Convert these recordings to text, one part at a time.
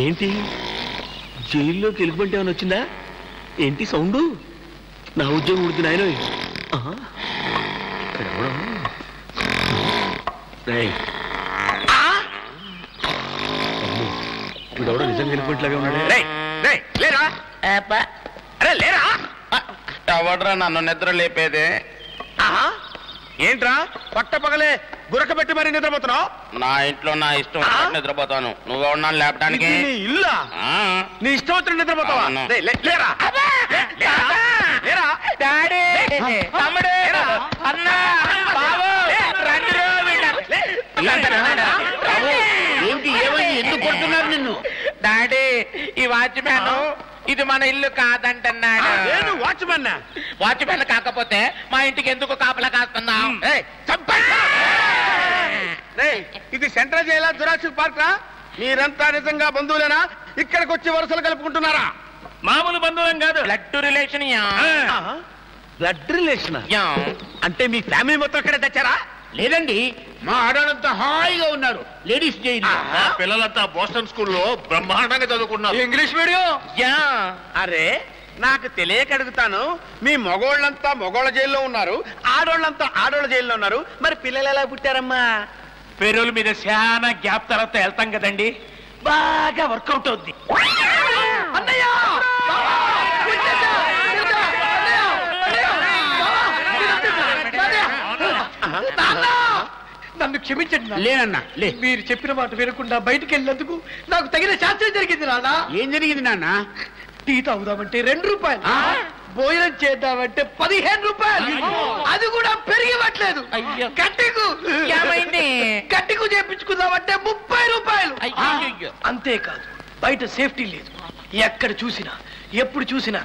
ఏంటి జైల్లోకి ఎలుగుబంటి ఏమైనా వచ్చిందా? ఏంటి సౌండు? నా ఉద్యోగం ఉడుతుంది ఆయన. ఇదెవడో నిజంగా ఎలుగుబంటిలాగా ఉన్నాడే. లేరా అరే లేరా? ఎవడ్రా నన్ను నిద్ర లేపేదే? ఏంట్రా పట్ట పగలే గురక పెట్టి మరి నిద్రపోతున్నావు? నా ఇంట్లో నా ఇష్టం నిద్రపోతాను. నువ్వెవన్నా లేపడానికి? ఇల్లా నీ ఇష్టం వచ్చిన నిద్రపోతావా? లేరా డాడీ తమ్ముడు అన్నా బాబు ఏంటి ఏమైంది? ఎందుకు కొడుతున్నారు నిన్ను? డాడీ ఈ వాచ్మ్యాన్ ఇది మన ఇల్లు కాదంటున్నాడు. వాచ్మెన్ వాచ్మెన్ కాకపోతే మా ఇంటికి ఎందుకు కాపలా కాస్తున్నావు? ఇది సెంట్రల్ జైలా జురాసిక్ పార్క్ రా? మీరంతా నిజంగా బంధువులేనా? ఇక్కడికి వచ్చి వరుసలు కలుపుకుంటున్నారా? మామూలు బంధువులం కాదు, బ్లడ్ రిలేషన్. బ్లడ్ రిలేషన్ అంటే మీ ఫ్యామిలీ మొత్తం ఇక్కడ తెచ్చారా? లేదండి, మా ఆడవాళ్ళంతా హాయిగా ఉన్నారు లేడీస్ జైలు. పిల్లలంతా బోస్టన్ స్కూల్లో బ్రహ్మాండంగా చదువుకున్నారు. English medium. అరే నాకు తెలియక అడుగుతాను, మీ మగోళ్ళంతా మగోళ్ళ జైల్లో ఉన్నారు, ఆడోళ్ళంతా ఆడోళ్ళ జైల్లో ఉన్నారు, మరి పిల్లలు ఎలా పుట్టారమ్మా? పెరోల్ మీద చాలా గ్యాప్ తర్వాత వెళ్తాం కదండి, బాగా వర్కౌట్ అవుద్ది. నన్ను క్షమించండి. లేనన్నా లే, మీరు చెప్పిన మాట వినకుండా బయటికి వెళ్ళినందుకు నాకు తగిన శాస్త్రం జరిగింది నాన్న. ఏం జరిగింది నాన్న? టీ తాగుదామంటే 2 రూపాయలు, భోజనం చేద్దామంటే 15 రూపాయలు, అది కూడా పెరిగివ్వట్లేదు. కట్టికు చేపించుకుందామంటే 30 రూపాయలు. అంతేకాదు బయట సేఫ్టీ లేదు, ఎక్కడ చూసినా ఎప్పుడు చూసినా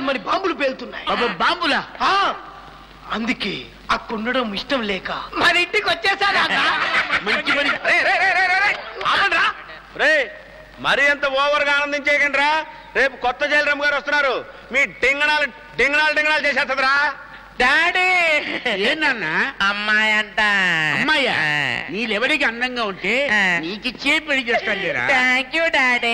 మరి బాంబులు పేలుతున్నాయి. బాంబులా? అందుకే అక్కడ ఉండడం ఇష్టం లేక మన ఇంటికి వచ్చేసాను. మంచి పని. మరి అంత ఓవర్ గా ఆనందించేయకండి రా, రేపు కొత్త జైలరామ్ గారు వస్తున్నారు, మీ డింగణాలు డింగణాలు డింగణాలు చేసేస్తుందిరా. డాడీ ఏంటన్నా? అమ్మాయి అంట. అమ్మాయ్యా? నీళ్ళెవరికి అందంగా ఉంటే నీకిచ్చే పెళ్లి చేస్తాను. Thank you daddy.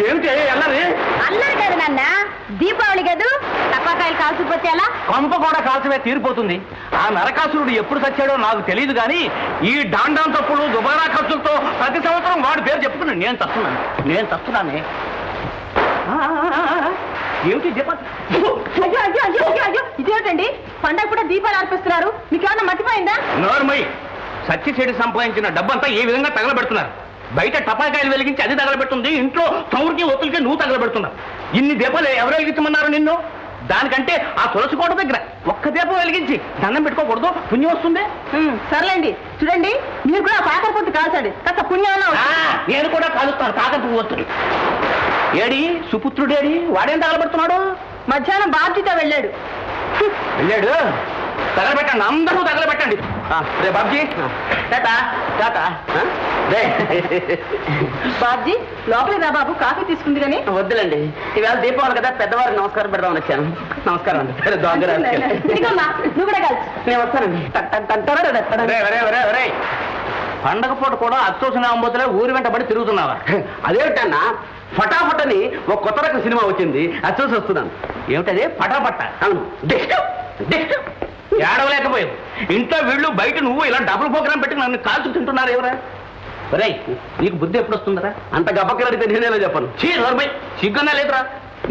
ఏమిటి అల్లరి? అల్లరి కాదు నాన్న, దీపావళి కాదు, టపాకాయలు కాల్చిపోతే ఎలా? కొంప కూడా కాల్చమే తీరిపోతుంది. ఆ నరకాసురుడు ఎప్పుడు చచ్చాడో నాకు తెలియదు కానీ ఈ డాండాం తప్పులు దుబారా ఖర్చులతో ప్రతి సంవత్సరం వాడి పేరు చెప్పుకున్నాను. నేను తస్తున్నానే. ఏమిటి దీపాలు? అయ్యో అయ్యో అయ్యో అయ్యో అయ్యో, ఇదేమిటండి పండగ కూడా దీపాలు అర్పిస్తున్నారు? మీకేమన్నా మర్చిపోయిందా? నోర్మై, సత్యశేడి సంపాదించిన డబ్బంతా ఏ విధంగా తగలబెడుతున్నారు? బయట టపాకాయలు వెలిగించి అది తగలబెడుతుంది, ఇంట్లో చౌరికి ఒత్తులకి నువ్వు తగలబెడుతున్నావు. ఇన్ని దీపాలు ఎవరు వెలిగించమన్నారు నిన్ను? దానికంటే ఆ తులసి కోట దగ్గర ఒక్క దీపం వెలిగించి దండం పెట్టుకోకూడదు? పుణ్యం వస్తుంది. సర్లేండి, చూడండి మీరు కూడా కాకర పొత్తు కాల్చండి, కాస్త పుణ్యం. నేను కూడా కాలుస్తాను కాకర పువ్వొత్తులు. ఏడి సుపుత్రుడేడి? వాడేం తగలబెడుతున్నాడు? మధ్యాహ్నం బాబ్జీతో వెళ్ళాడు. తగలబెట్టండి, అందరూ తగలబెట్టండి. రే బాబ్జీ, తాత తాత. బాబ్జీ లోపలికి రా బాబు, కాఫీ తీసుకుంది కానీ. వద్దులండి, ఈవేళ దీపావళి కదా, పెద్దవారికి నమస్కారం పెడదామని వచ్చాను. నమస్కారం అండి. నువ్వు కూడా కలిసి నేను వస్తానండి. పండగ పూట కూడా అచ్చోసిన అంబోతులే ఊరి వెంట పడి తిరుగుతున్నావా? అదేమిటన్నా ఫటాఫట్ అని ఒక కొత్త రకం సినిమా వచ్చింది, అది చూసి వస్తున్నాను. ఏమిటది? ఫటాఫట్. అవును, ఏడవలేకపోయావు. ఇంట్లో వీళ్ళు బయట నువ్వు ఇలా డబుల్ ప్రోగ్రాం పెట్టి నన్ను కాల్చు తింటున్నారు ఎవరా? రై, నీకు బుద్ధి ఎప్పుడు వస్తుందరా? అంత గబక్కలడితే నేనేలా చెప్పను. సిగ్గున్నా లేదురా?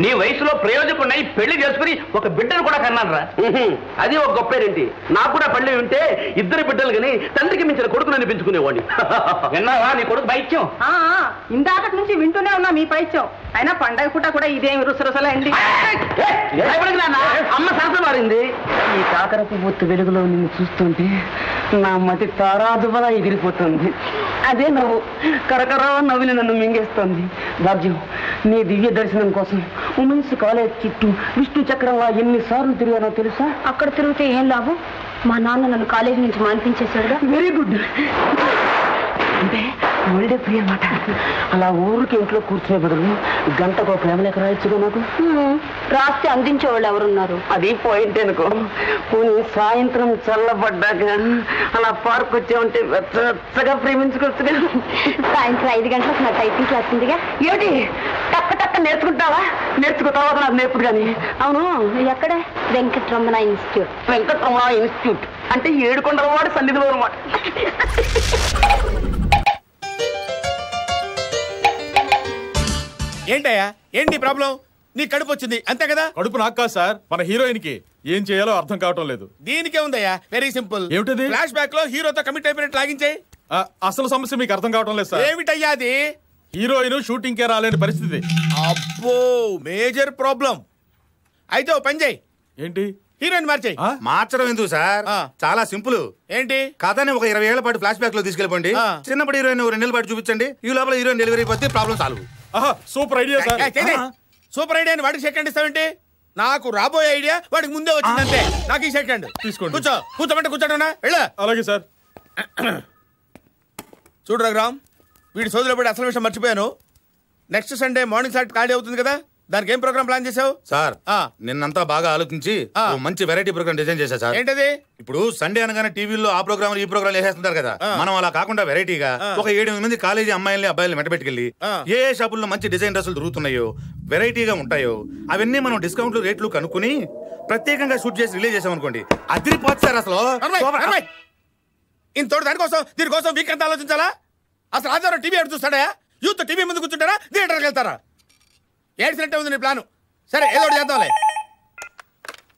నీ వయసులో ప్రయోజకున్నాయి పెళ్లి చేసుకుని ఒక బిడ్డను కూడా కన్నాను రా. అది ఒక గొప్పేంటి. నాకు కూడా పెళ్లి ఉంటే 2 బిడ్డలు కానీ తండ్రికి మించిన కొడుకుని అనిపించుకునేవాడిని. విన్నావా నీ కొడుకు పైత్యం? ఇందాకటి నుంచి వింటూనే ఉన్నా మీ పైత్యం. అయినా పండగ పూట కూడా ఇదేమి రుసరుసలా అండి. అమ్మ సరస మారింది. ఈ కాకరపు బొత్తు వెలుగులో నిన్ను చూస్తుంటే నా మతి తారాదువలా ఎగిరిపోతుంది. అదే నవ్వు కరకరా నవ్విని నన్ను మింగేస్తోంది. భాగ్యం, నీ దివ్య దర్శనం కోసం ఉమెన్స్ కాలేజ్ చుట్టూ విష్ణు చక్రంలా ఎన్నిసార్లు తిరిగానో తెలుసా? అక్కడ తిరిగితే ఏం లాభం? మా నాన్న నన్ను కాలేజీ నుంచి మానిపించేశాడుగా. Very good. అంటే ఒళ్ళే ప్రియ మాట. అలా ఊరికి ఇంట్లో కూర్చునే బదులు గంటకు ప్రేమలేక రాయొచ్చుగా నాకు. రాస్తే అందించే వాళ్ళు ఎవరున్నారు? అది పాయింట్ అనుకో. పోనీ సాయంత్రం చల్లబడ్డాక అలా పార్క్ వచ్చామంటే వెచ్చగా ప్రేమించుకోవచ్చుగా. సాయంత్రం 5 గంటలకు నా టైపింగ్ క్లాస్ ఉందిగా. ఏమిటి టక్క టక్క నేర్చుకుంటావా? నేర్చుకుంటావా నాకు నేర్పుడు కానీ. అవును, ఎక్కడ? వెంకటరమణ ఇన్స్టిట్యూట్. వెంకటరమణ ఇన్స్టిట్యూట్ అంటే ఏడుకొండల వాడు సన్నిధిలో అన్నమాట. ఏంటయ్యా, ఏంటి ప్రాబ్లం? నీ కడుపు వచ్చింది అంతే కదా? కడుపు నాకు కాదు సార్, మన హీరోయిన్ కి ఏం చేయాలో అర్థం కావటం లేదు. దీనికే ఉందయ్యా, వెరీ సింపుల్. ఏమిటది? ఫ్లాష్ బ్యాక్ లో హీరోతో కమిట్ అయిపోయినట్టు లాగించాయి. అసలు సమస్య మీకు అర్థం కావటం లేదు సార్. ఏమిటయ్యా అది? హీరోయిన్ షూటింగ్ కే రాలేని పరిస్థితి. అబ్బో, మేజర్ ప్రాబ్లం. అయితే ఓ పని చేయి. ఏంటి? హీరోయిన్ మార్చేయి. మార్చడం ఎందుకు సార్? చాలా సింపుల్. ఏంటి? కథని ఒక 20 ఏళ్ల పాటు ఫ్లాష్ బ్యాక్ లో తీసుకెళ్ళిపోండి. చిన్నప్పుడు హీరోయిన్ 2 నెలల పాటు చూపించండి. ఈ లోపల హీరోయిన్ డెలివరీ అయిపోతే problem solve. Super idea sir. Super idea. వాడికి సెకండ్ ఇస్తావేంటి? నాకు రాబోయే ఐడియా వాడికి ముందే వచ్చిందంటే నాకు ఈ సెకండ్ తీసుకోండి. కూర్చోమంటే కూర్చోటనా? వెళ్ళ. అలాగే సార్. చూడు రఘురామ్, వీడి సోదరులో పడి అసలు విషయం మర్చిపోయాను. నెక్స్ట్ సండే మార్నింగ్ ఫ్లైట్ ఖాళీ అవుతుంది కదా, దానికి ఏం ప్రోగ్రామ్ ప్లాన్ చేసావు? సార్ నిన్నంతా బాగా ఆలోచించి ఓ మంచి వెరైటీ ప్రోగ్రామ్ డిజైన్ చేశా సార్. ఏంటది? ఇప్పుడు సండే అనగానే టీవీలో ఆ ప్రోగ్రామ్ ఈ ప్రోగ్రామ్ వేసేస్తుంటారు కదా, మనం అలా కాకుండా వెరైటీగా ఒక 7 మంది కాలేజీ అమ్మాయిల్ని అబ్బాయిల్ని మెట్టబెట్టుకెళ్ళి ఏ షాపుల్లో మంచి డిజైన్ డ్రెస్సులు దొరుకుతున్నాయో, వెరైటీగా ఉంటాయో అవన్నీ మనం డిస్కౌంట్లు రేట్లు కనుక్కుని ప్రత్యేకంగా షూట్ చేసి రిలీజ్ చేసాం అనుకోండి, అదిరిపోతుంది సార్. అసలు ఇంతోటి దీనికోసం వీక్ అంతా ఆలోచించాలా? అసలు ఆధారం టీవీ ఎడు చూస్తాడా? యూత్ టీవీ ముందు కూర్చుంటారా, థియేటర్కి వెళ్తారా? ఏడ్చినట్టే ఉంది నీ ప్లాను. సరే, ఏదో ఒకటి చేద్దాంలే.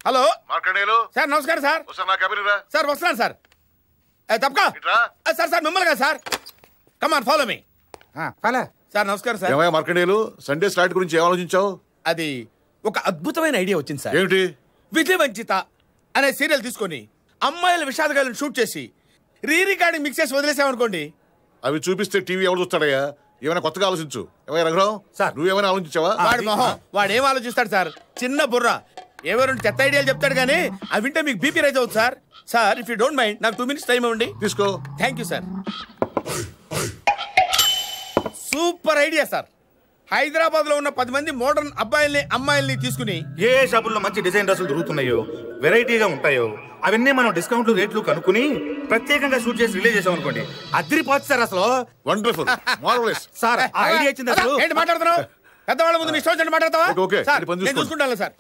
హలో సార్, నమస్కారం సార్. సార్ వస్తున్నాను సార్. తప్పకా సార్ మిమ్మల్ని కదా sir. Come on follow me. Sir నమస్కారం సార్. మార్కండేయులు, సండే స్లాట్ గురించి ఏం ఆలోచించావు? అది ఒక అద్భుతమైన ఐడియా వచ్చింది సార్. ఏమిటి? విజయ వంచిత అనే సీరియల్ తీసుకొని అమ్మాయిల విషాదగాలను షూట్ చేసి రికార్డింగ్ మిక్స్ చేసి వదిలేసామనుకోండి. అవి చూపిస్తే టీవీ ఎవరు చూస్తాడయ్యా? ఏమైనా కొత్తగా ఆలోచించు. ఏమైనా రఘురావు సార్, నువ్వేమైనా ఆలోచించావా? వాడు ఏం ఆలోచిస్తాడు సార్, చిన్న బుర్ర. ఏవో 2 చెత్త ఐడియాలు చెప్తాడు కానీ అవి వింటే మీకు బీపీ రైజ్ అవుతుంది sir. Sir, if you don't mind నాకు 2 minutes టైం ఇవ్వండి. తీసుకో. Thank you sir. Super idea sir. Hyderabad లో ఉన్న 10 మంది మోడర్న్ అబ్బాయిల్ని అమ్మాయిల్ని తీసుకుని ఏ షాపుల్లో మంచి డిజైన్ డ్రెస్సులు దొరుకుతున్నాయో, వెరైటీగా ఉంటాయో అవన్నీ మనం డిస్కౌంట్లు రేట్లు కనుక్కుని ప్రత్యేకంగా షూట్ చేసి రిలీజ్ చేసాం అనుకోండి, అదిరిపోతుంది సార్. అసలు వండర్ఫుల్, మార్వెలస్. సార్ ఆ ఐడియా వచ్చింది. అసలు ఏంటి మాట్లాడుతున్నావు? పెద్దవాళ్ళ ముందు నీ ఇష్టం మాట్లాడతావా? ఓకే, సార్ నేను చూసుకుంటాను సార్.